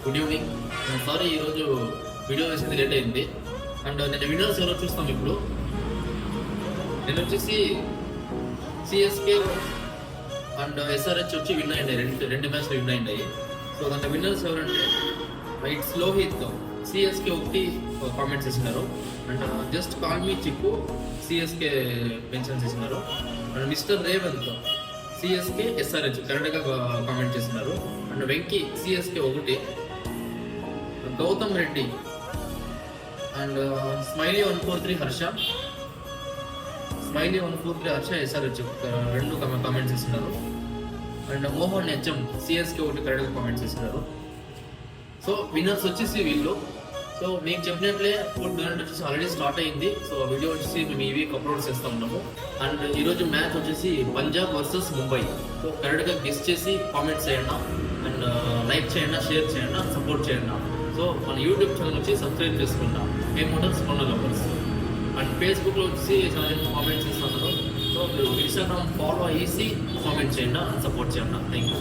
Good evening. Sorry ఈరోజు video వేసేది late అయింది. అండ్ నేను విన్నర్స్ ఎవరో చూస్తాం ఇప్పుడు. నేను వచ్చేసి సిఎస్కే అండ్ ఎస్ఆర్హెచ్ వచ్చి విన్ అయ్యాయి, రెండు మ్యాచ్లు విన్ అయ్యాయి. సో దాంట్లో విన్నర్స్ ఎవరంటే ఇట్స్ లోహిత్ సిఎస్కే ఒకటి కామెంట్స్ చేసినారు. And just call me Chikku CSK mention చేసినారు. And mister Revanth CSK SRH కరెక్ట్గా కామెంట్ చేస్తున్నారు. అండ్ వెంకీ సిఎస్కే ఒకటి, Gautham Reddy and smiley 143 Harsha SRH రెండు కామెంట్స్ చేస్తున్నారు. అండ్ మోహన్ హెచ్ఎం సిఎస్కే ఒకటి కరెక్ట్గా కామెంట్స్ చేస్తున్నారు. సో విన్నర్స్ వచ్చేసి వీళ్ళు. సో మీకు చెప్పినట్లే ఫుడ్ డొనేట్ వచ్చేసి ఆల్రెడీ స్టార్ట్ అయింది. సో ఆ వీడియో వచ్చేసి మేము ఈ వీక్ అప్లోడ్ చేస్తూ ఉన్నాము. అండ్ ఈరోజు మ్యాచ్ వచ్చేసి పంజాబ్ వర్సెస్ ముంబై. సో కరెక్ట్గా గెస్ చేసి కామెంట్స్ చేయండి, అండ్ లైక్ చేయండి, షేర్ చేయండి, సపోర్ట్ చేయండి. సో మన యూట్యూబ్ ఛానల్ వచ్చి సబ్స్క్రైబ్ చేసుకుంటాం, మేము మోటార్స్ కొన్న లవర్స్. అండ్ ఫేస్బుక్లో వచ్చి చాలా కామెంట్స్ ఇస్తున్నారు. సో మీరు ఇన్స్టాగ్రామ్ ఫాలో అయ్యేసి కామెంట్ చేయండి, సపోర్ట్ చేయండి. Thank you.